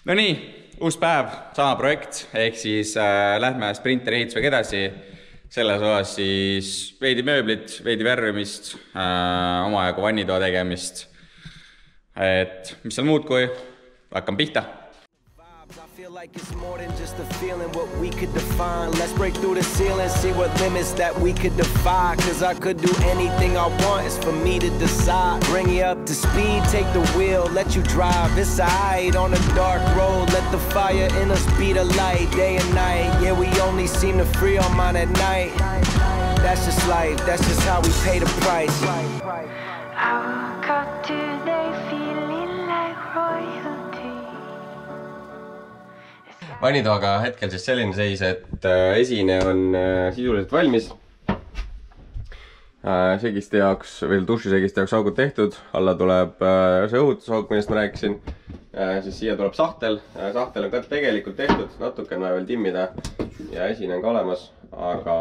No nii, uus päev, sama projekt, ehk siis lähme sprinteri ehitusega edasi. Selles osas siis veidi mööblit, veidi värvimist, omajagu vannitoa tegemist. Et mis seal muud kui, hakkame pihta. I feel like it's more than just a feeling, what we could define. Let's break through the ceiling, see what limits that we could defy. Cause I could do anything I want, it's for me to decide. Bring you up to speed, take the wheel, let you drive. It's a hide on a dark road, let the fire in us be the light. Day and night, yeah, we only seem to free our mind at night. That's just life, that's just how we pay the price. I woke up today feeling like royalty. Vannitoaga hetkel siis selline seis, et esine on sisuliselt valmis. Segiste jaoks, või dušisegiste jaoks augud tehtud. Alla tuleb see õhutusauk, millest ma rääkisin. Siis siia tuleb sahtel. Sahtel on ka tegelikult tehtud. Natuke on vaja veel timmida. Ja esine on ka olemas. Aga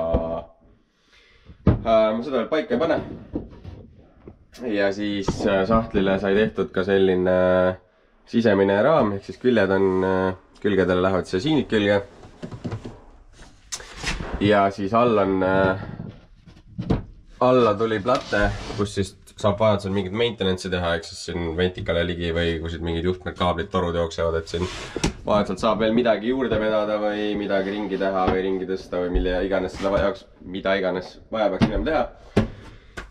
ma seda veel paika ei pane. Ja siis sahtlile sai tehtud ka selline sisemine raam. Ehk siis küljed on... Külgedele lähevad siinid külge. Ja siis alla tuli platte, kus siis saab vajadusel mingit maintenance'i teha, ehk siis siin ventikale ligi või kui siit mingid juhtmed, kaablid, torud jooksevad, et siin vajadusel saab veel midagi juurde vedada või midagi ringi teha või ringi tõsta või mille iganes seda jaoks, mida iganes vaja peaks minema teha.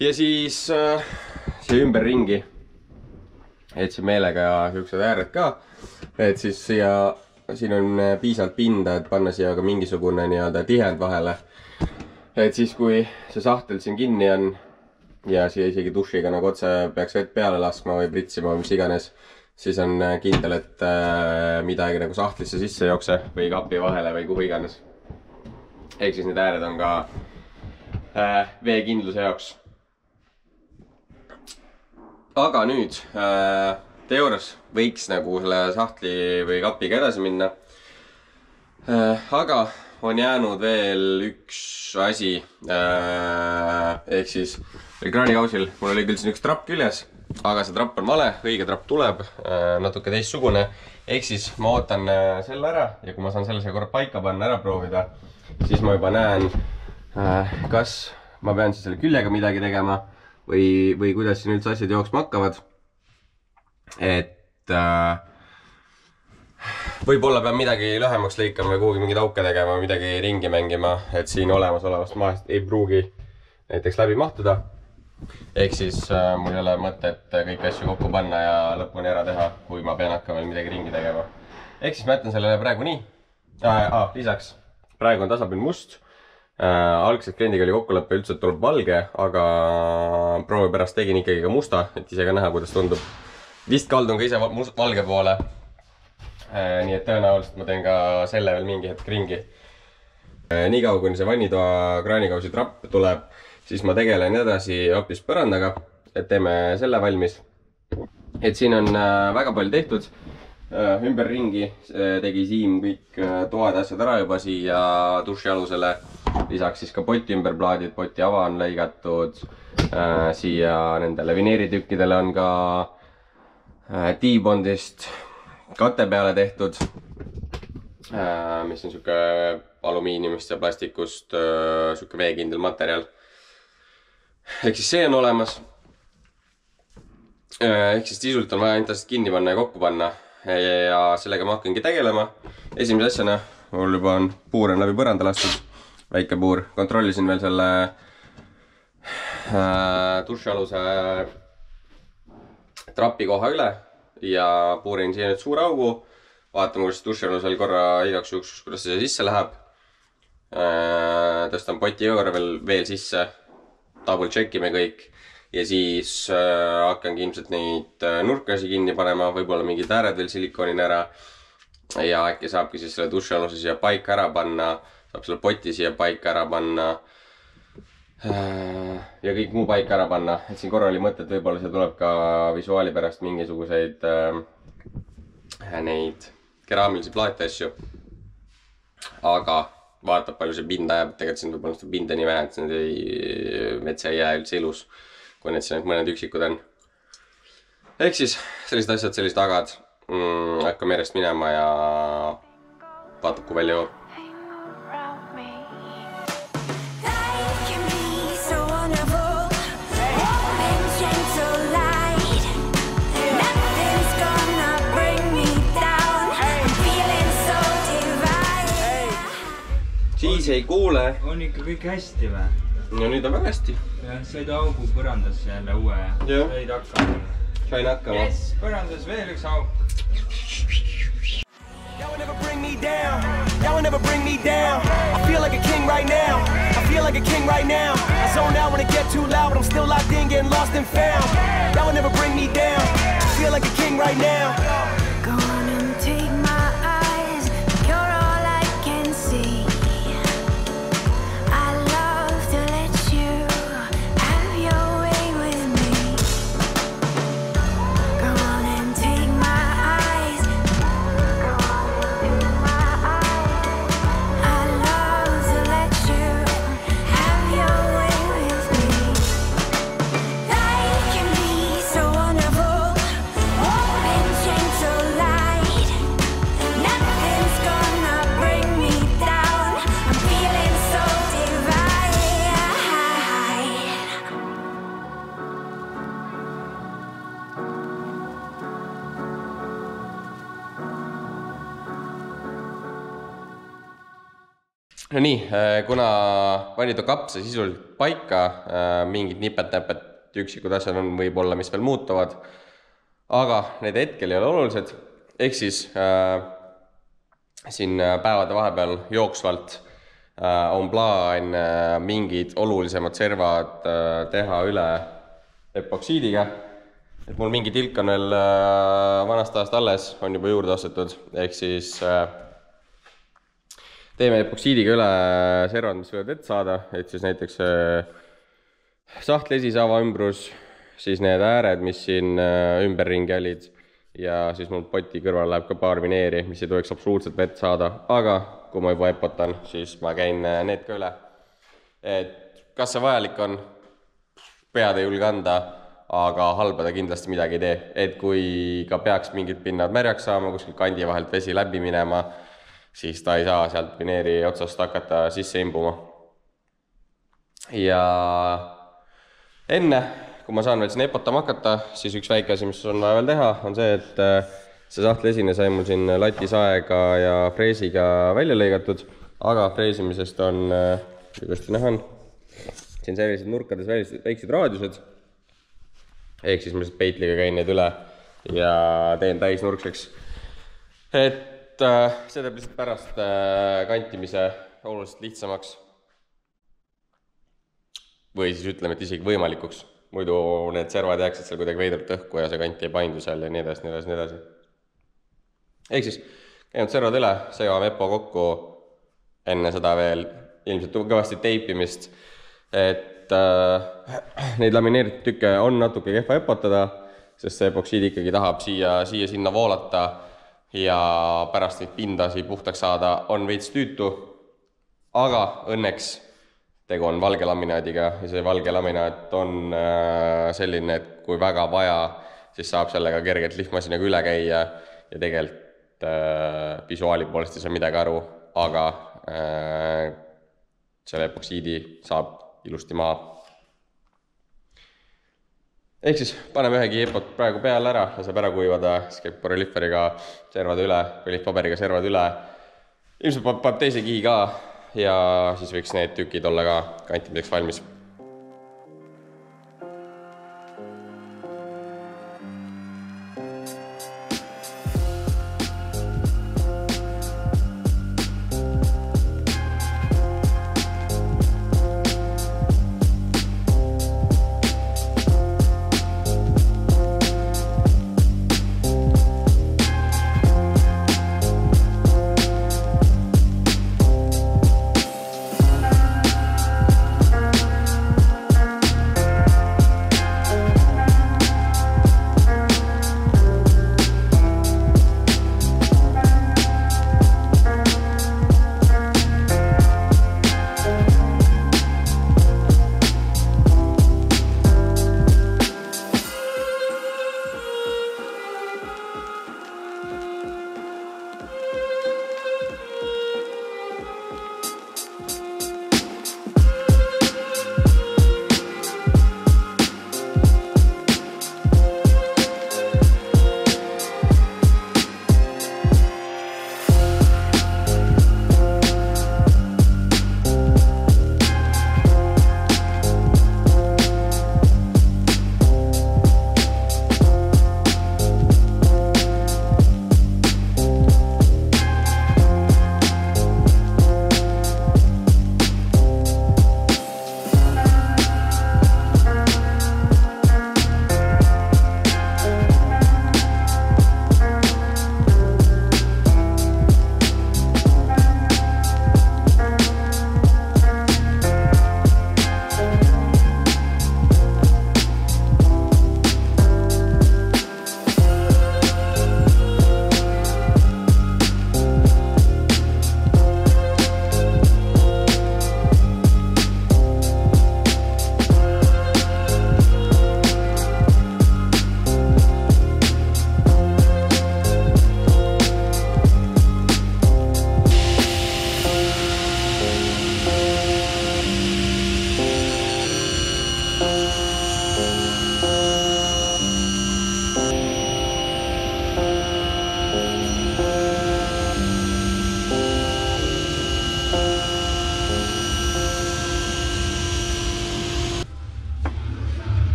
Ja siis see ümber ringi heitsin meelega ja siuksed ääred ka, et siis siin on piisavalt pinda, et panna siia ka mingisugune tihend vahele. Et siis, kui see sahtel siin kinni on ja siia isegi dušiga nagu otse peaks vett peale laskma või pritsima või mis iganes, siis on kindel, et midagi nagu sahtlisse sisse jookse või kapi vahele või kuhu iganes. Ehk siis need ääred on ka veekindluse jaoks. Aga nüüd... teoorias võiks nagu selle sahtli või kapiga edasi minna. Aga on jäänud veel üks asi. Ehk siis kraanikausil mul oli küll siin üks trapp küljes, aga see trapp on vale, õige trapp tuleb, natuke teistsugune. Ehk siis ma ootan selle ära ja kui ma saan selle korra paika panna, ära proovida, siis ma juba näen, kas ma pean siis selle küljega midagi tegema või kuidas siin üldse asjad jooksma hakkavad. Et võib-olla pean midagi lühemaks lõikama või kuhugi mingeid auke tegema, midagi ringi mängima, et siin olemasolevast maast ei pruugi näiteks läbi mahtuda. Ehk siis mul ei ole mõtet kõiki asju kokku panna ja lõpuni ära teha, kui ma pean hakkama veel midagi ringi tegema. Ehk siis ma jätan sellele praegu nii. Lisaks, praegu on tasapiln must. Algselt kliendiga oli kokkulepe üldse, et tuleb valge, aga proovi pärast tegin ikkagi ka musta, et ise ka näha, kuidas tundub. Vist kaldun ka ise valge poole. Nii et tõenäoliselt ma teen ka selle veel mingi hetk ringi. Nii kaua, kuni see vannitoa kraanikausi trapp tuleb, siis ma tegelen edasi hoopis põrandaga, et teeme selle valmis. Et siin on väga palju tehtud. Ümber ringi tegi Siim kõik toad asjad ära juba siia duši alusele. Lisaks siis ka poti ümberplaadid, poti ava on lõigatud. Siia nendele vineeritükkidele on ka T-bondist kate peale tehtud, mis on siuke alumiiniumist ja plastikust siuke veekindel materjal. Ehk siis see on olemas. Ehk siis sisult on vaja ainult asjad kinni panna ja kokku panna ja sellega ma hakkangi tegelema. Esimese asjana mul juba on puur on läbi põranda lastud, väike puur. Kontrollisin veel selle dušialuse trapi koha üle ja puurin siia nüüd suur augu. Vaatame, kuidas dušialusel korra igaks juhuks, kuidas see sisse läheb. Tõstan poti juurde veel sisse. Double checkime kõik. Ja siis hakkangi ilmselt neid nurkasi kinni panema. Võib-olla mingid ääred veel silikoonina ära. Ja äkki saabki siis selle dušialuse siia paika ära panna. Saab selle poti siia paika ära panna. Ja kõik muu paika ära panna, et siin korra oli mõte, et võib-olla see tuleb ka visuaali pärast mingisuguseid neid keraamilisi plaate asju. Aga vaatab palju see pinda jääb, tegelikult siin võib-olla seda pinda nii vähe, et metsa ei jää üldse ilus, kui need siin mõned üksikud on. Ehk siis sellised asjad, sellised agad. hakkab merest minema ja vaatab, kui välja joob. Siis ei kuule. On ikka kõik hästi või? No nüüd on väga hästi. Ja, sõid augu põrandasse jälle uue ja sõid hakkama. Sain hakkama. Yes, põrandas veel üks auk. Y'all will never bring me down. Y'all will never bring me down. I feel like a king right now. I feel like a king right now. I zone out when it get too loud, but I'm still locked in, getting lost and found. Y'all will never bring me down. I feel like a king right now. Go on and take my eyes. You're all I can see. No nii, kuna Vanito kaps sai sisuliselt paika, mingid nipet-näpet üksikud asjad on võib-olla, mis veel muutuvad, aga need hetkel ei ole olulised, ehk siis siin päevade vahepeal jooksvalt on plaan mingid olulisemad servad teha üle epoksiidiga, et mul mingi tilk on veel vanast ajast alles, on juba juurde ostetud, ehk siis teeme epoksiidiga üle servad, mis võivad vett saada, et siis näiteks sahtlesisava ümbrus, siis need ääred, mis siin ümberringi olid ja siis mul poti kõrval läheb ka paar vineeri, mis ei tohiks absoluutselt vett saada, aga kui ma juba epotan, siis ma käin need ka üle. Et kas see vajalik on? Pead ei julge anda, aga halbada kindlasti midagi ei tee. Et kui ka peaks mingid pinnad märjaks saama, kuskil kandi vahelt vesi läbi minema, siis ta ei saa sealt vineeri otsast hakata sisse imbuma. Ja enne, kui ma saan veel siin epotama hakata, siis üks väike asi, mis on vaja veel teha, on see, et see sahtlesine sai mul siin latisaega ja freesiga välja lõigatud, aga freesimisest on, kõigasti näha on, siin sellised nurkades väiksed raadiused, ehk siis ma peitliga käin need üle ja teen täisnurkseks. Et see teeb lihtsalt pärast kantimise oluliselt lihtsamaks või siis ütleme, et isegi võimalikuks. Muidu need servad jääksid seal kuidagi veidrat õhku ja see kanti ei paindu seal ja nii edasi, nii edasi, nii edasi. Ehk siis käinud servad üle, segame epo kokku enne seda veel ilmselt kõvasti teipimist, et neid lamineeritud tükke on natuke kehva epotada, sest see epoksiid ikkagi tahab siia-sinna voolata ja pärast neid pindasi puhtaks saada on veits tüütu, aga õnneks tegu on valge laminaadiga ja see valge laminaat on selline, et kui väga vaja, siis saab sellega kergelt lihmasinaga üle käia ja tegelikult visuaali poolest ei saa midagi aru, aga selle epoksiidi saab ilusti maha. Ehk siis paneme ühegi epot praegu peale ära ja saab ära kuivada, siis käib poreliferiga servad üle, või lihtpaberiga servad üle. Ilmselt paneb teise kihi ka ja siis võiks need tükid olla ka kantimiseks valmis.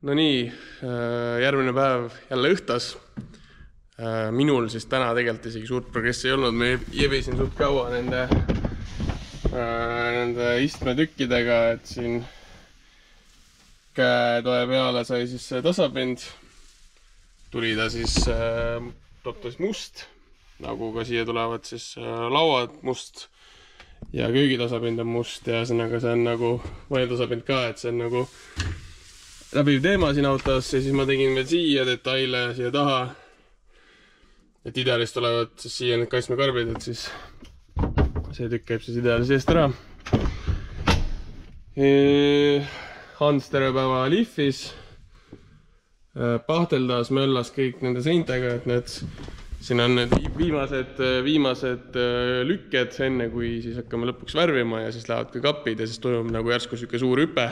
No nii, järgmine päev jälle õhtas. Minul siis täna tegelikult isegi suurt progressi ei olnud. Me jebisin suht kaua nende istmetükkidega, et siin käetoe peale sai siis tasapind. Tuli ta siis toptas must, nagu ka siia tulevad siis lauad must ja köögitasapind on must ja see on nagu vailtasapind ka, et see on nagu läbiv teema siin autos ja siis ma tegin veel siia detaile siia taha. Et ideaalis tulevad siis siia need kaitsmekarbid, et siis see tükk käib siis ideaalis eest ära. Hans terve päeva lihvis, pahteldas, möllas kõik nende seintega, et siin on need viimased lükked enne, kui siis hakkame lõpuks värvima ja siis lähevad ka kapid ja siis toimub nagu järsku siuke suur hüpe.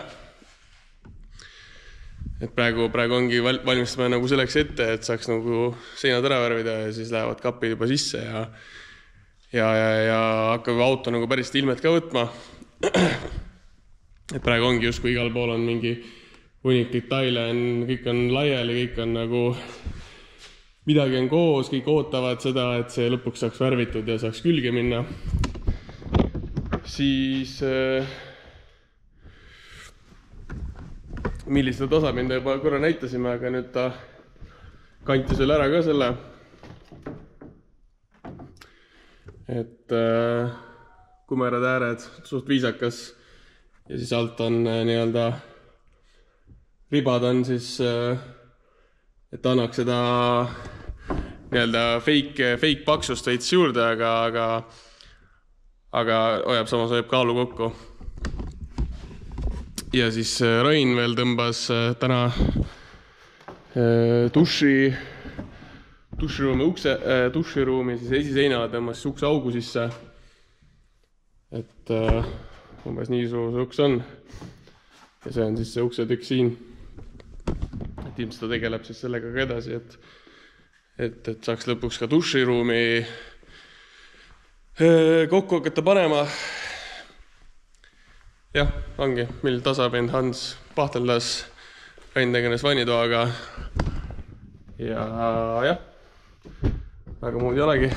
Et praegu ongi valmistame nagu selleks ette, et saaks nagu seinad ära värvida ja siis lähevad kapid juba sisse ja hakkab auto nagu päris ilmet ka võtma. Et praegu ongi just, kui igal pool on mingi unik detaile, kõik on laiali, kõik on nagu midagi on koos, kõik ootavad seda, et see lõpuks saaks värvitud ja saaks külge minna. Siis millist tasapinda juba korra näitasime, aga nüüd ta kantis veel ära ka selle. Et kumerad ääred, suht viisakas ja siis alt on nii-öelda ribad on siis, et annaks seda nii-öelda fake paksust veits juurde, aga hoiab samas hoiab kaalu kokku. Ja siis Rain veel tõmbas täna duširuumi siis esiseina tõmbas ukse augu sisse. Et umbes nii suur uks on. Ja see on siis see uksetükk siin. Et ilmselt ta tegeleb siis sellega ka edasi, et saaks lõpuks ka duširuumi kokku hakata panema. Jah, ongi, mil tasapind Hans pahteldas, Rain tegeles vannitoaga ja jah, väga muud ei olegi.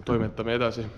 Toimetame edasi.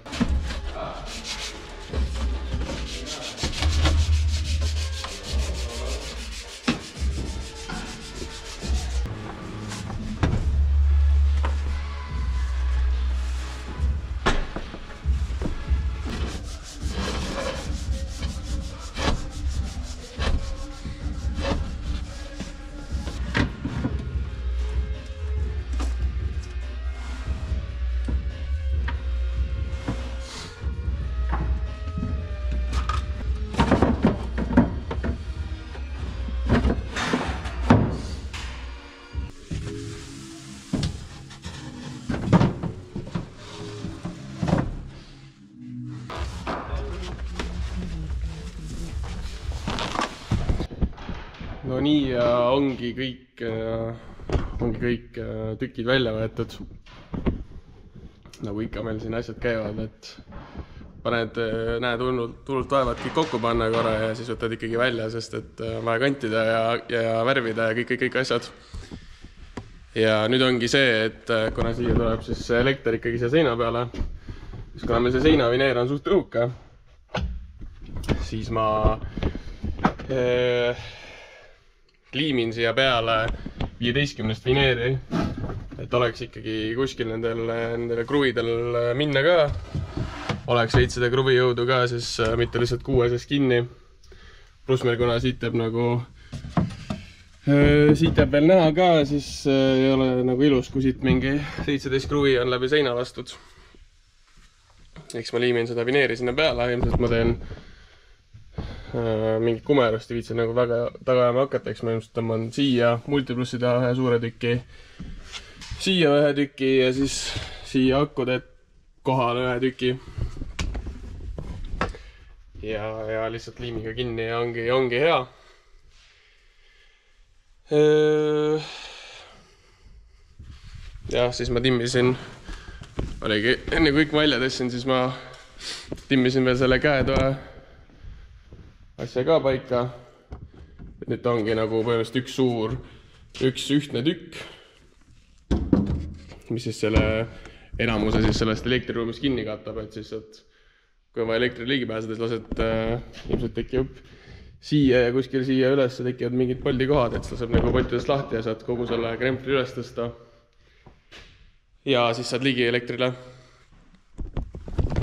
No nii ja ongi kõik tükid välja võetud. Nagu ikka meil siin asjad käivad, et paned, näed tuult vaevad kõik kokku panna korra ja siis võtad ikkagi välja, sest et on vaja kantida ja värvida ja kõik asjad. Ja nüüd ongi see, et kuna siia tuleb siis elekter ikkagi siia seina peale, siis kuna meil see seinavineer on suht õhuke, siis ma liimin siia peale 15 vineeri, et oleks ikkagi kuskil nendele kruvidel minna ka. Oleks veits seda kruvijõudu ka, siis mitte lihtsalt kuue sees kinni. Pluss meil kuna siit jääb veel näha ka, siis ei ole nagu ilus, kui siit mingi 17 kruvi on läbi seina lastud. Eks ma liimin seda vineeri sinna peale, ilmselt ma teen mingit kumerust ei viitsi nagu väga tagajama hakata, eks ma ilmselt tõmban siia multiplussi taha ühe suure tüki, siia ühe tüki ja siis siia akude kohale ühe tüki ja lihtsalt liimiga kinni ja ongi hea. Ja siis ma timmisin, oligi enne kui kõik välja tõssin, siis ma timmisin veel selle käetoe asja ka paika nüüd ta ongi nagu põhimõtteliselt üks ühtne tükk, mis siis selle enamuse siis sellest elektriruumist kinni katab, et siis, et kui on vaja elektrile ligi pääseda, siis lased ilmselt tekib siia ja kuskil siia üles tekivad mingid poldikohad, et seda saab nagu pottidest lahti ja saad kogu selle krempli üles tõsta. Ja siis saad ligi elektrile.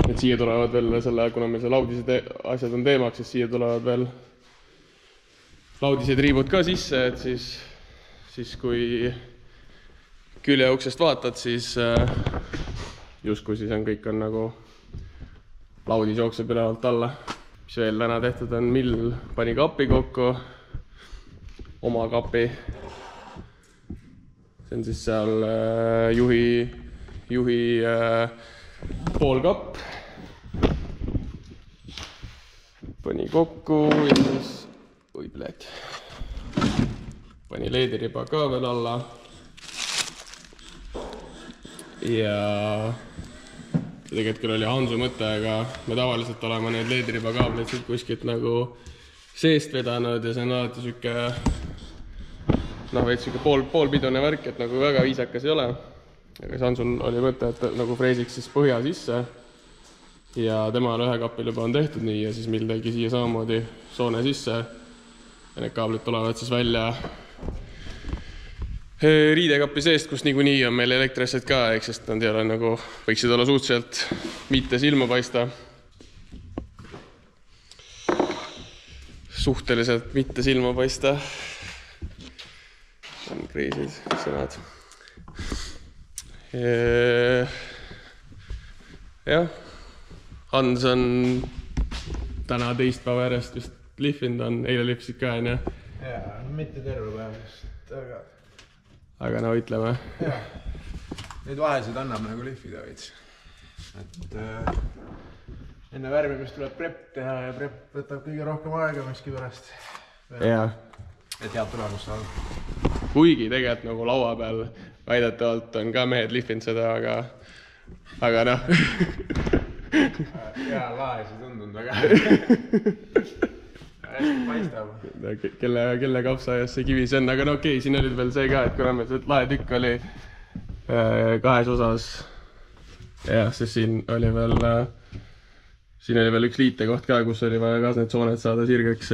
Et siia tulevad veel selle, kuna meil see laudised asjad on teemaks, siis siia tulevad veel laudised riibud ka sisse, et siis kui küljeuksest vaatad, siis justkui siis on kõik on nagu laudis jookseb ülevalt alla. Mis veel täna tehtud on, Mill pani kapi kokku, oma kapi. See on siis seal juhi poolkapp. Pani kokku ja siis pani leediriba ka veel alla. Ja tegelikult küll oli Hansu mõte, aga me tavaliselt oleme neid leediriba kaableid siit kuskilt nagu seest vedanud ja see on alati siuke veits siuke poolpidune värk, et nagu väga viisakas ei ole. Aga Hansul oli mõte, et nagu freesiks siis põhja sisse ja temal ühe kapil juba on tehtud nii ja siis Mill tegi siia samamoodi soone sisse ja need kaablid tulevad siis välja riidekapi seest, kus niikuinii on meil elektriasjad ka, sest nad ei ole nagu, võiksid olla suhteliselt mitte silma paista. Suhteliselt mitte silma paista. On kriisid sõnad. Jah, Hans on täna teist päeva järjest vist lihvinud on, eile lihvisid ka, on jah? Jaa, mitte terve päevast, aga no ütleme. Jah, neid vahesid annab nagu lihvida veits. Et enne värvimist tuleb prep teha ja prep võtab kõige rohkem aega miski pärast. Jah. Et head tulemus saada. Kuigi tegelikult nagu laua peal väidetavalt on ka mehed lihvinud seda, aga noh. Jaa, laes ei tundunud väga. Hästi paistab. Kelle kapsaajas see kivi see on, aga no okei, siin oli veel see ka, et kuna meil see lahe tükk oli kahes osas. Jah, siis siin oli veel üks liitekoht ka, kus oli vaja ka need sooned saada sirgeks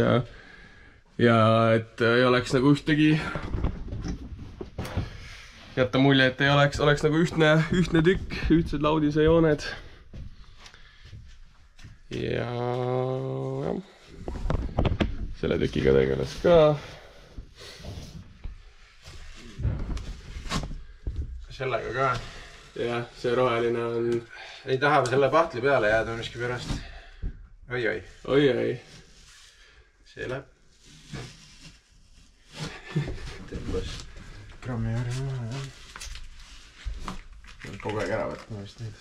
ja et ei oleks nagu ühtegi jätta mulje, et ei oleks nagu ühtne tükk, ühtsed laudise jooned. Ja selle tükiga tegeles ka. Sellega ka. Jah, see roheline on... Ei taha selle pahtli peale jääda miski pärast. Oi. See läheb. Tõmbas grammi järgi maha, jah. Kogu aeg ära võtma vist neid.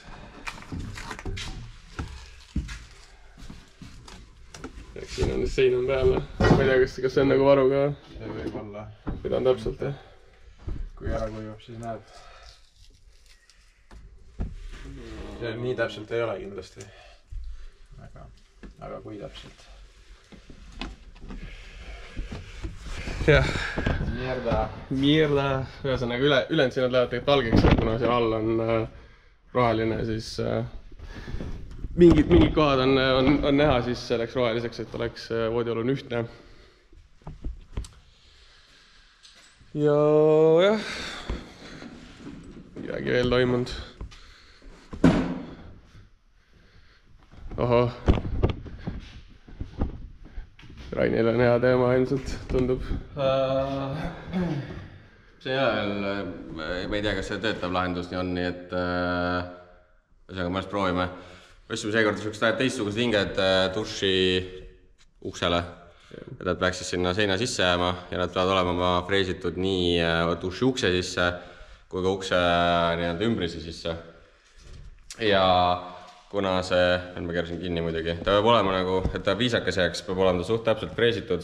Siin on sein on peal. Ma ei tea, kas see on nagu varu ka? See võib olla. Mida on täpselt, jah? Kui ära kujub, siis näed. See nii täpselt ei ole kindlasti. Aga kui täpselt. Jah. Mierda. Ühesõnaga ülend siin lähevad tegelikult valgeks, kuna seal all on roheline, siis mingid kohad on näha, siis see läks roheliseks, et oleks voodiolun ühtne. Ja jah, midagi veel toimunud. Oho. Rainil on hea teema ilmselt, tundub. See ei ole veel, ma ei tea, kas see töötab lahendus nii on, nii et ühesõnaga ma just proovime. Võtsime seekord niisugused teistsugused hinged duši uksele. Et nad peaks siis sinna seina sisse jääma ja nad peavad olema freesitud nii duši ukse sisse kui ka ukse ümbrisi sisse. Ja kuna see, ma keerasin kinni muidugi, ta peab olema nagu, et ta viisakas jääks, peab olema ta suht täpselt freesitud.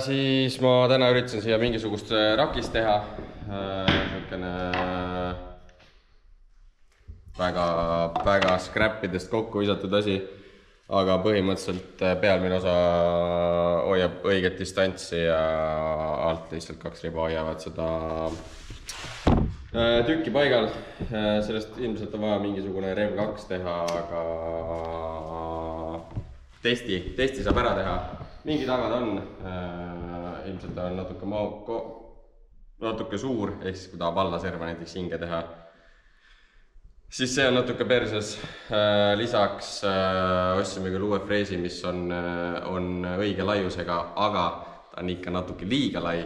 Siis ma täna üritasin siia mingisugust rakist teha. Niisugune väga scrappidest kokku visatud asi. aga põhimõtteliselt pealmine osa hoiab õiget distantsi ja alt lihtsalt 2 riba hoiavad seda tükki paigal. Sellest ilmselt on vaja mingisugune Rev 2 teha, aga testi saab ära teha. Mingi tagad on, ilmselt on natuke suur, ehk siis kui tahab alla serva näiteks hinge teha, siis see on natuke perses. Lisaks ostsime küll uue freesi, mis on õige laiusega, aga ta on ikka natuke liiga lai,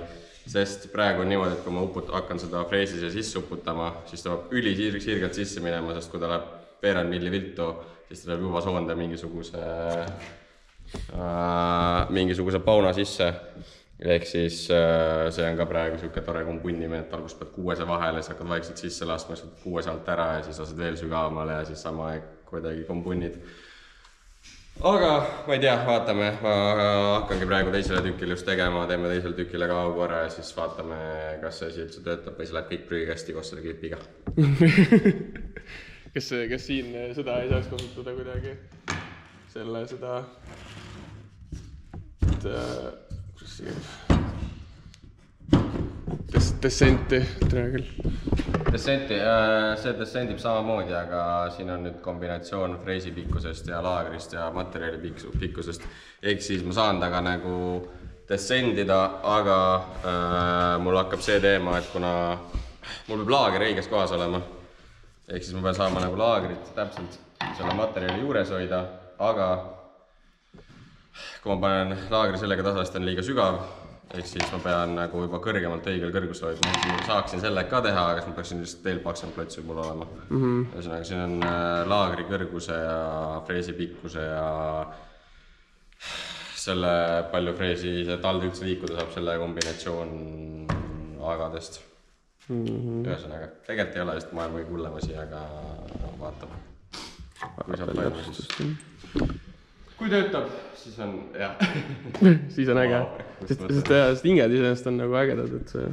sest praegu on niimoodi, et kui ma hakkan seda freesi sisse uputama, siis ta peab ülisirgelt sisse minema, sest kui ta läheb veerand milli viltu, siis ta läheb juba soonde mingisuguse pauna sisse. Ehk siis see on ka praegu siuke tore kompunnimine, et alguses pead 6 vahele, siis hakkad vaikselt sisse laskma, siis 6 alt ära ja siis lased veel sügavamale ja siis sama kuidagi kompunnid. Aga ma ei tea, vaatame, ma hakkangi praegu teisele tükile just tegema, teeme teisele tükile ka augu ära ja siis vaatame, kas see asi üldse töötab või see läheb kõik prügikasti koos selle klipiga. Kas siin seda ei saaks kasutada kuidagi? Seda... Descenti, tere küll. See descendib samamoodi, aga siin on nüüd kombinatsioon freesi pikkusest ja laagrist ja materjali pikkusest. Ehk siis ma saan taga nagu descendida, aga mul hakkab see teema, et kuna mul peab laager õiges kohas olema, ehk siis ma pean saama nagu laagrit täpselt selle materjali juures hoida, aga kui ma panen laagri sellega tasast on liiga sügav, ehk siis ma pean nagu juba kõrgemalt õigel kõrgust hoidma. Ma saaksin selle ka teha, aga siis ma peaksin lihtsalt veel paksem plots võib mul olema. Ühesõnaga, siin on laagri kõrguse ja freesi pikkuse ja selle palju freesi talde üldse liikuda saab selle kombinatsioon agadest. Ühesõnaga, tegelikult ei ole vist maailma kõige hullem asi, aga vaatame. Kui saab palju siis. Kui töötab, siis on jah. Siis on äge. Sest hinged iseenesest on nagu ägedad, et see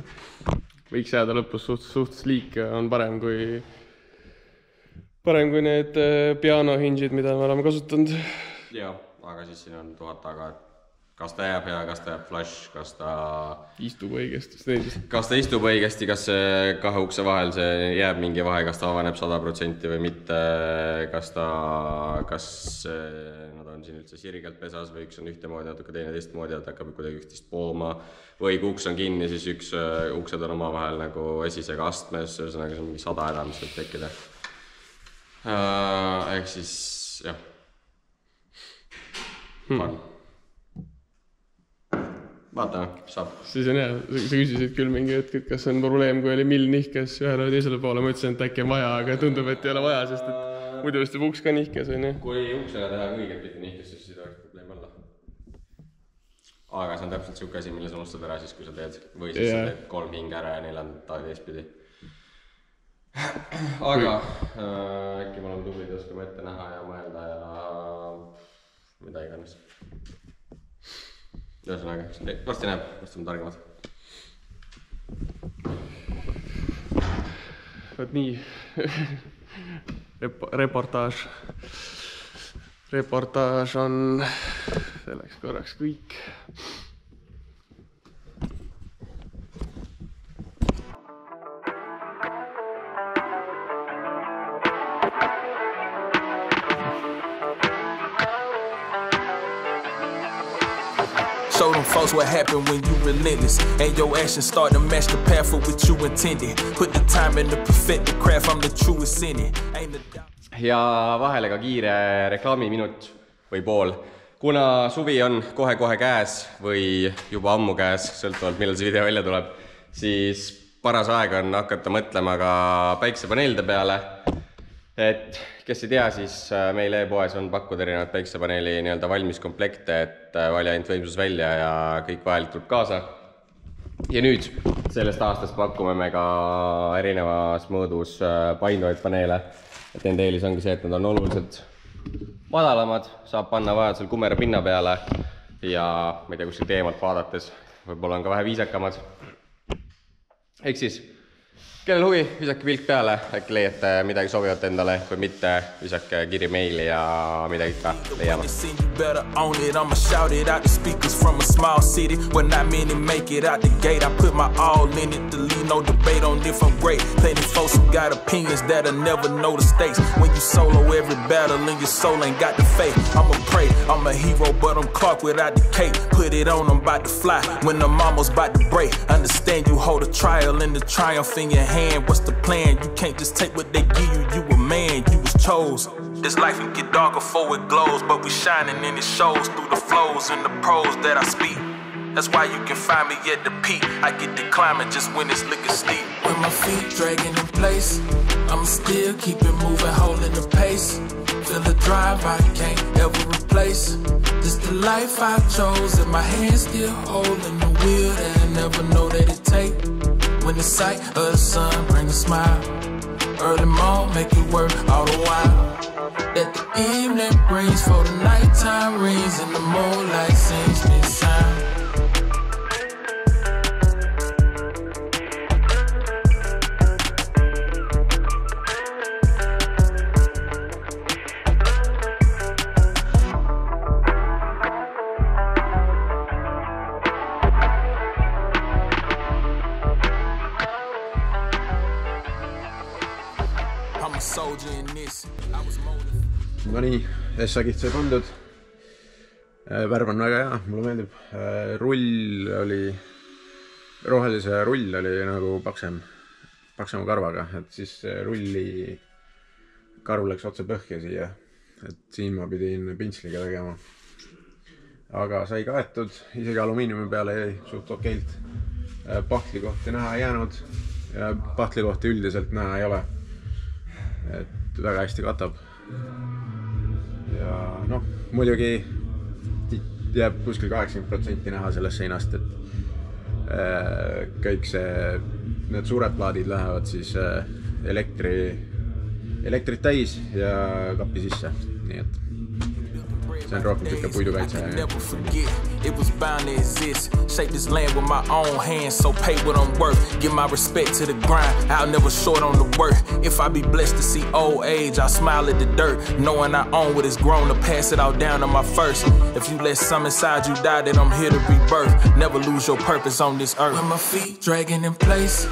võiks jääda lõpus suhtes liik on parem kui need piano hingid, mida me oleme kasutanud. Jaa, aga siis siin on 1000 taga, kas ta jääb hea, kas ta jääb flash, kas ta istub õigesti, kas see 2 ukse vahel see jääb mingi vahe, kas ta avaneb 100% või mitte, kas nad on siin üldse sirgelt pesas või üks on ühtemoodi, natuke teine teistmoodi, et hakkab kuidagi ühtist pooma või kui uks on kinni, siis üks uksed on oma vahel nagu esisega astmes, ühesõnaga see on mingi 100 häda, mis võib tekkida. Ehk siis, jah. Fun. Vaatame, saab. Siis on hea, sa küsisid küll mingi hetk, et kas on probleem, kui oli mill nihkes ühele või teisele poole, ma ütlesin, et äkki on vaja, aga tundub, et ei ole vaja, sest et muidu vist uks ka nihkes, on ju? Kui uksega teha õiget pidi nihkes, siis ei oleks probleem olla. Aga see on täpselt siuke asi, mille sa unustad ära siis, kui sa teed. Või siis sa teed 3 hinge ära ja 4 teistpidi. Aga äkki me oleme tublid, oskame ette näha ja mõelda ja mida iganes. Ühesõnaga, varsti näeb, varsti on targemad. Võt nii, reportaaž on selleks korraks kõik. Show them folks what happened when you relentless and your actions start to match the path for what you intended. Put the time in to perfect the craft, I'm the truest in it. Ja vahele ka kiire reklaamiminut või pool. Kuna suvi on kohe käes või juba ammu käes, sõltuvalt millal see video välja tuleb, siis paras aeg on hakata mõtlema ka päiksepaneelide peale. Et kes ei tea, siis meil e-poes on pakkuda erinevad päiksepaneeli nii-öelda valmis komplekte, et vali ainult võimsus välja ja kõik vajalik tuleb kaasa. Ja nüüd sellest aastast pakume me ka erinevas mõõdus painduvaid paneele. Et nende eelis ongi see, et nad on oluliselt madalamad, saab panna vajadusel kumera pinna peale ja ma ei tea, kuskilt eemalt vaadates võib-olla on ka vähe viisakamad. Ehk siis Kellel huvi, visake pilk peale, äkki leiate midagi sobivat endale, kui mitte, visake kiri meili ja midagi ikka leiame. I'ma shout it out the speakers from a small city. When not many make it out the gate, I put my all in it to leave no debate on if I'm great. Plenty folks who got opinions that'll never know the stakes. When you solo every battle and your soul ain't got the faith. I'ma pray, I'm a hero, but I'm Clark without the cape. Put it on, I'm about to fly when I'm almost about to break. Understand you hold a trial and the triumph in your hand. What's the plan? You can't just take what they give you. You a man, you was chose. This life can get darker before it glows, but we shining and it shows through the flows and the prose that I speak. That's why you can find me at the peak. I get the climbing just when it's looking steep. When my feet dragging in place, I'ma still keep it moving, holding the pace. Feel the drive I can't ever replace. This the life I chose, and my hands still holding the wheel that I never know that it take. When the sight of the sun bring a smile, early morn make it work all the while. That the evening brings for the nighttime rings, and the moonlight sings me sound. No nii, S-agid sai pandud. Värv on väga hea, mulle meeldib. Rull oli, rohelise rull oli nagu paksema karvaga, et siis rulli karv läks otse põhja siia, et siin ma pidin pintsliga tegema. Aga sai kaetud, isegi alumiiniumi peale jäi suht okeilt. Pahtlikohti näha ei jäänud ja pahtlikohti üldiselt näha ei ole. Et väga hästi katab. Ja noh, muidugi jääb kuskil 80% näha sellest seinast, et kõik need suured plaadid lähevad siis elektrit täis ja kapi sisse, nii et see on rohkem siuke puidukaitse. It was bound to exist. Shape this land with my own hands, so pay what I'm worth. Give my respect to the grind, I'll never short on the work. If I be blessed to see old age, I'll smile at the dirt, knowing I own what is grown to pass it all down to my first. If you let some inside you die, then I'm here to rebirth. Never lose your purpose on this earth. When my feet dragging in place,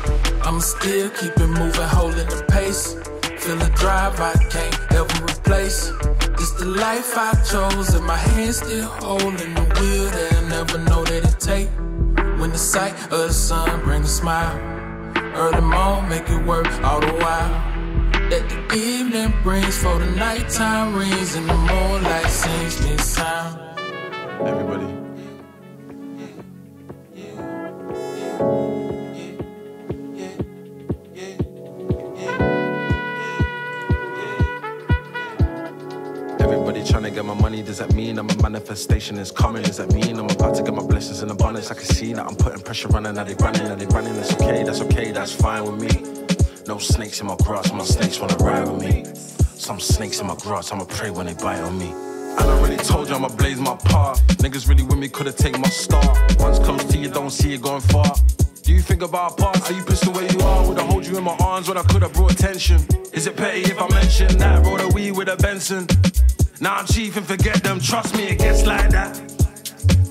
I'ma still keep it moving, holding the pace. Feel a drive I can't ever replace. This the life I chose, and my hands still holding the wheel that I never know that it take. When the sight of the sun brings a smile, early morn make it work all the while. That the evening brings for the nighttime rings, and the moonlight sings me sound. Everybody. Trying to get my money, does that mean I'm a manifestation is coming? Does that mean I'm about to get my blessings in abundance? I can see that I'm putting pressure on and now they running, that's okay, that's fine with me. No snakes in my grass, my snakes wanna ride with me. Some snakes in my grass, I'ma pray when they bite on me. I already told you I'ma blaze my path. Niggas really with me, could've taken my star. Once close to you, don't see it going far. Do you think about our past? Are you pissed the way you are? Would I hold you in my arms when I could've brought attention? Is it petty if I mention that? Roll a weed with a Benson. Now I'm chief and forget them, trust me, it gets like that.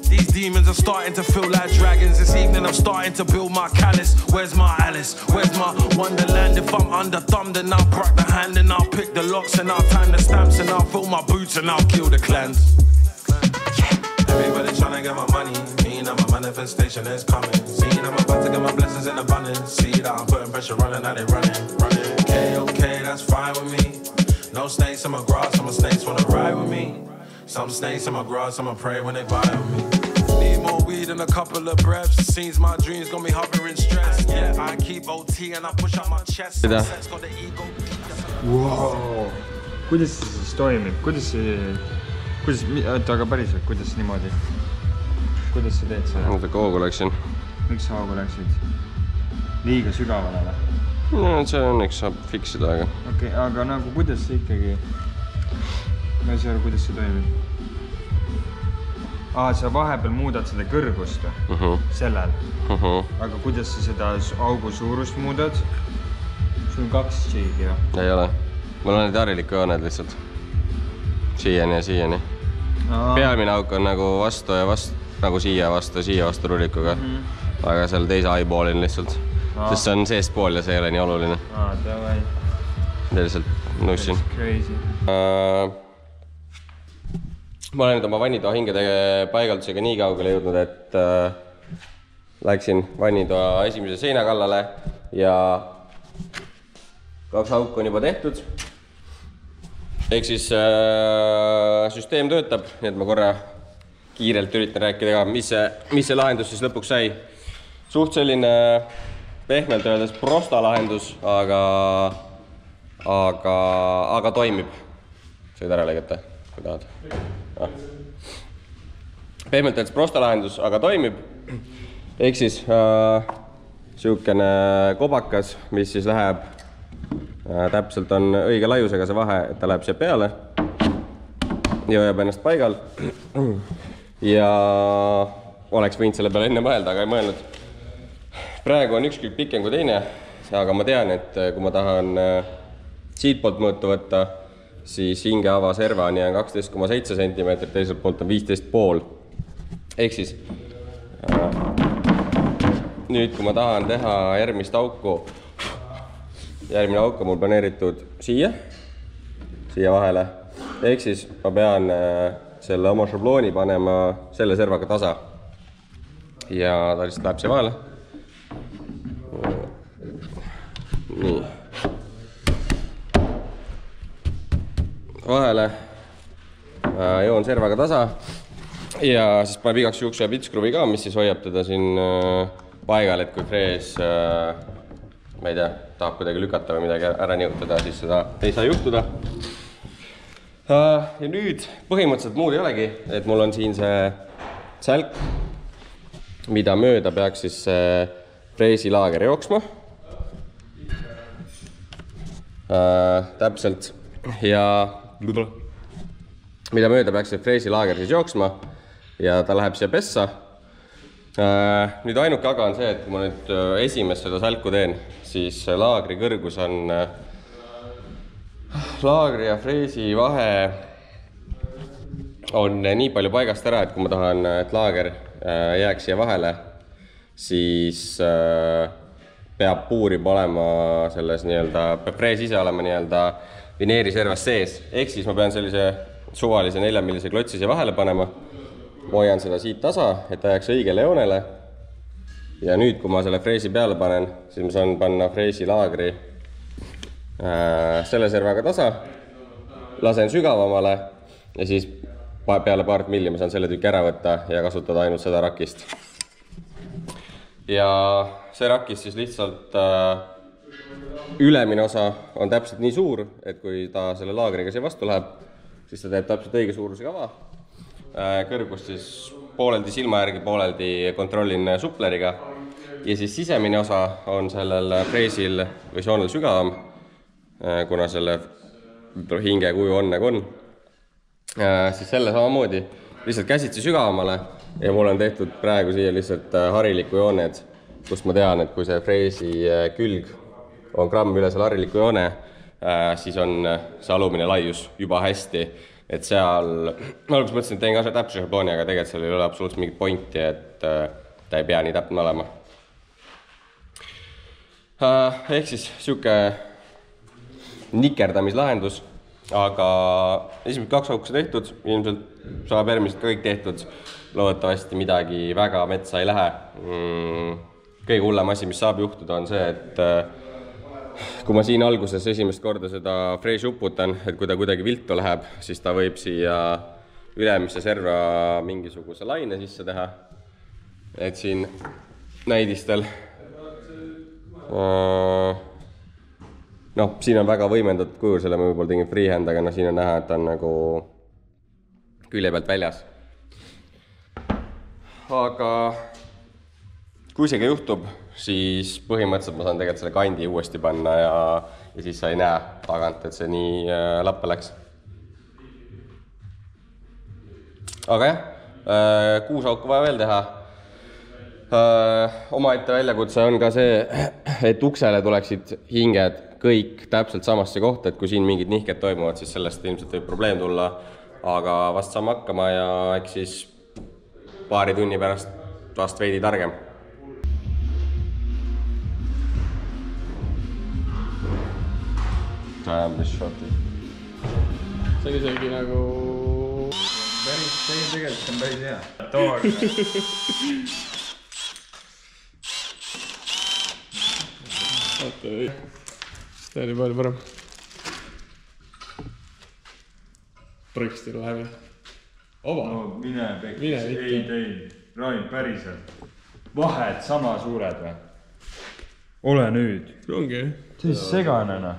These demons are starting to feel like dragons. This evening I'm starting to build my callus. Where's my Alice? Where's my Wonderland? If I'm under thumb, then I'll crack the hand and I'll pick the locks and I'll time the stamps and I'll fill my boots and I'll kill the clans. Everybody trying to get my money. Mean that my manifestation is coming. See that I'm about to get my blessings in abundance. See that I'm putting pressure on and now they running. Okay, that's fine with me. No snakes in my grass, some snakes wanna ride with me. Some snakes in my grass, I'ma pray when they bite on me. Need more weed and a couple of breaths. Seems my dreams gon' be hovering stress. Yeah, I keep OT and I push out my chest. Wow. Kuidas see siis toimib? Aga päriselt, kuidas niimoodi? Kuidas sa teed seda? Mõtla hoogu läksin. Miks sa hoogu läksid? Liiga sügavale või? No, see õnneks saab fiksida, aga... Okei, aga nagu kuidas see ikkagi... Ma ei saa aru, kuidas see toimib. Sa vahepeal muudad seda kõrgust või? Sellel. Aga kuidas sa seda augu suurust muudad? sul on 2 G-gi või? Ei ole. Mul on need harilikku jooned lihtsalt. Siiani ja siiani. Pealmine auk on nagu vastu ja vastu, nagu siia vastu rullikuga. Aga seal teise eyeballi on lihtsalt. Sest see on seest pool ja see ei ole nii oluline. Davai. Lihtsalt nussin. Crazy. Ma olen nüüd oma vannitoa hingede paigaldusega nii kaugele jõudnud, et läksin vannitoa esimese seina kallale ja 2 auku on juba tehtud. Ehk siis süsteem töötab, nii et ma korra kiirelt üritan rääkida ka, mis see lahendus siis lõpuks sai. Suht selline pehmelt öeldes prosta lahendus, aga toimib. Said ära lõigata, kui tahad. Pehmelt öeldes prosta lahendus, aga toimib. Ehk siis siukene kobakas, mis siis läheb täpselt on õige laiusega see vahe, et ta läheb siia peale ja hoiab ennast paigal ja oleks võinud selle peale enne mõelda, aga ei mõelnud. Praegu on üks külg pikem kui teine, aga ma tean, et kui ma tahan siit poolt mõõtu võtta, siis hingeava servani on 12,7 cm, teiselt poolt on 15,5. Ehk siis nüüd, kui ma tahan teha järgmine auk on mul planeeritud siia vahele. Ehk siis ma pean selle oma šablooni panema selle servaga tasa. Ja ta lihtsalt läheb siia vahele. Nii. Vahele joon servaga tasa ja siis paneb igaks juhuks pitskruvi ka, mis siis hoiab teda siin paigal, et kui frees ma ei tea, tahab kuidagi lükata või midagi ära nihutada, siis seda ei saa juhtuda. Ja nüüd põhimõtteliselt muud ei olegi, et mul on siin see sälk, mida mööda peaks siis freesilaager jooksma. Täpselt. Ja mida mööda peaks see freesilaager siis jooksma ja ta läheb siia pessa. Nüüd ainuke aga on see, et kui ma nüüd esimest seda sälku teen, siis laagri kõrgus on laagri ja freesi vahe on nii palju paigast ära, et kui ma tahan, et laager jääks siia vahele, siis peab puurib olema selles peab frees ise olema vineeriservas sees. Ehk siis ma pean sellise suvalise 4-millise klotsi siia vahele panema. Hoian seda siit tasa, et ta jääks õigele joonele. Ja nüüd, kui ma selle freesi peale panen, siis ma saan panna freesi laagri selle servaga tasa, lasen sügavamale ja siis peale paart milli ma saan selle tükki ära võtta ja kasutada ainult seda rakist. Ja see rakist siis lihtsalt ülemine osa on täpselt nii suur, et kui ta selle laagriga siia vastu läheb, siis ta teeb täpselt õige suuruse kava. Kõrgust siis pooleldi silma järgi, pooleldi kontrollin supleriga ja siis sisemine osa on sellel freesil või soonel sügavam, kuna selle hinge kuju on nagu on. Siis selle samamoodi lihtsalt käsitsi sügavamale ja mul on tehtud praegu siia lihtsalt hariliku jooned, kust ma tean, et kui see freesi külg on gramm üle selle hariliku joone, siis on see alumine laius juba hästi. Et seal, ma alguses mõtlesin, et teen ka täpse šablooni, aga tegelikult seal ei ole absoluutselt mingit pointi, et ta ei pea nii täpne olema. Ehk siis siuke nikerdamislahendus, aga esimesed 2 auku tehtud, ilmselt saab järgmised kõik tehtud. Loodetavasti midagi väga metsa ei lähe. Kõige hullem asi, mis saab juhtuda, on see, et kui ma siin alguses esimest korda seda freesi uputan, et kui ta kuidagi viltu läheb, siis ta võib siia ülemisse serva mingisuguse laine sisse teha. Et siin näidistel siin on väga võimendatud kujul, selle ma võib-olla tegin freehand, aga siin on näha, et ta on nagu külje pealt väljas. Aga kui see ka juhtub, siis põhimõtteliselt ma saan tegelikult selle kandi uuesti panna ja siis sa ei näe tagant, et see nii lappe läks. Aga jah, 6 auku vaja veel teha. Omaette väljakutse on ka see, et uksele tuleksid hinged kõik täpselt samasse kohta, et kui siin mingid nihked toimuvad, siis sellest ilmselt võib probleem tulla, aga vast saame hakkama ja eks siis paari tunni pärast vast veidi targem. See on isegi nagu... Päris tegelikult on päris hea. Toor. Vaata, see oli palju parem. Prõkstil läheb. Oba. No mine pekis. Ei tein. Rain, päriselt. Vahed sama suured või? Ole nüüd. Ongi. See seganena.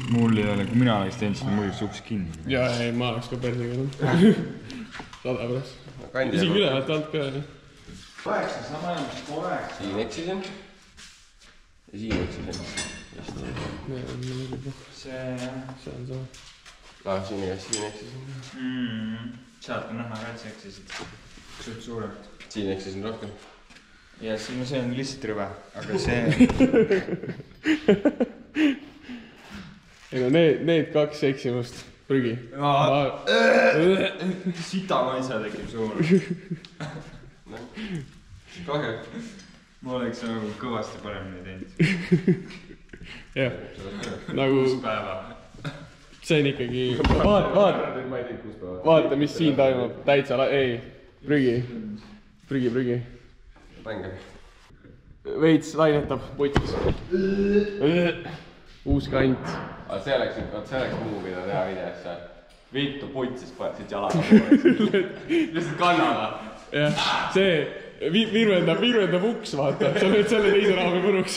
Mul ei ole, kui mina oleks teinud, siis muiduks uks kinni. Jaa, ei, ma oleks ka persiga. 100%. Isegi ülevalt alt ka. 8, sama ajamist 8. Siin eksisin. Ja siin eksisin. See on sama. Siin eksisin. Sealt on näha, et sa eksisid. Suht suurelt. Siin eksisin rohkem. Ja siin see on lihtsalt rüve, aga see... Ei no need 2 eksimust. Prügi. Sita maisa tekib suur. Kahju. Ma oleks nagu kõvasti paremini teinud. Jah. Nagu... 6 päeva. See on ikkagi... Vaata, mis siin toimub. Täitsa... Ei. Prügi. Pänge. Veits lainetab putis. Uus kant. See oleks muu, mida teha videosse. Vittu putsis siit jalaga pooleks. Lihtsalt kannada. Jah, see virvendab uks, vaata. Sa lööd selle teise raami põruks.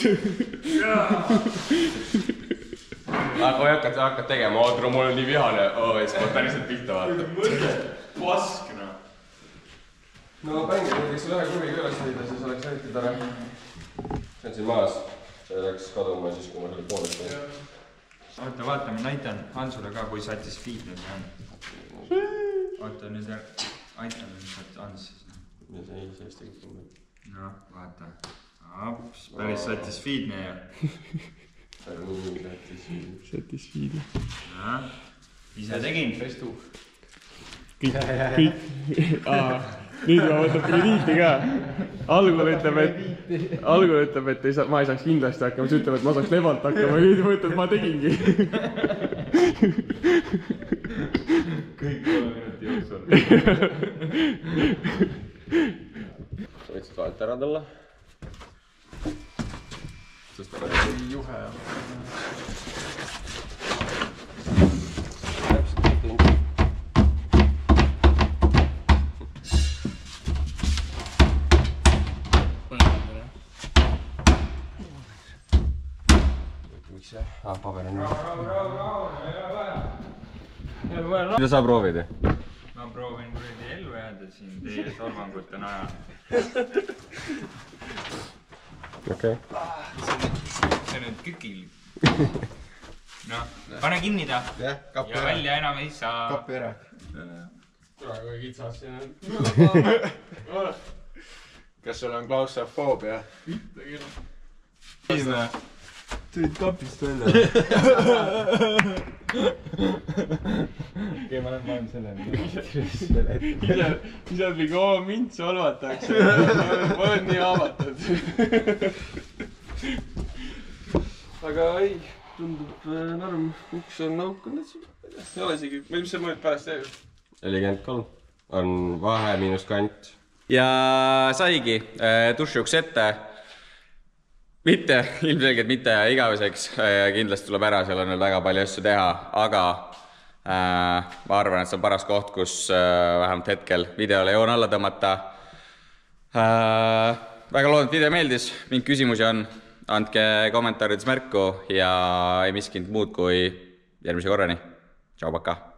Aga kui hakkad tegema, ootru, mul on nii vihane. Siis peab päriselt pihta vaata. Paskna. No pänge, võiks ühe kurviga üles leida, siis oleks eriti tore. See on siin maas. See läks kaduma siis, kui ma selle poolest tein. Vaata, ma näitan Hansule ka, kui satisfiidne see on. Vaata nüüd, aitan nüüd Hans siis. Ja see ei tegid kummi. No, vaata. Päris satisfiidne ja. Satisfiidne. Ise tegin. Kõik. Nüüd ma võtab krediiti ka. Algul ütleb, et ma ei saaks kindlasti hakkama, siis ütleb, et ma saaks levalt hakkama. Nüüd ma ütlen, et ma tegingi. Kõik 3 minuti jooksul. Sa võtsid vahelt ära tulla. Sest päris juhe. Täpselt kõik. Paber on. Mida sa proovid? Ma proovin kuradi ellu jääda siin teie solvangute najal. Okei. See on nüüd kükil. Noh, pane kinni ta. Ja välja enam ei saa. Kappi ära. Tule, kui kitsas siin on. Kas sul on klaustrofoobia? Mitte küll. Tulid kapist välja. Okei, ma olen pannud selle. Siis on mingi, mind solvatakse. Ma olen nii avatud. Aga ei, tundub norm. Uks on naukunud. Ei ole isegi, mis see mõjud pärast teeb? 43 on vahe miinus kant. Ja saigi dušiuks ette. Mitte, ilmselgelt mitte igaveseks. Kindlasti tuleb ära, seal on veel väga palju asju teha, aga ma arvan, et see on paras koht, kus vähemalt hetkel videole joon alla tõmmata. Väga loodan, et video meeldis. Mingi küsimusi on, andke kommentaarides märku ja ei miskinud muud kui järgmise korrani. Tšau, paka!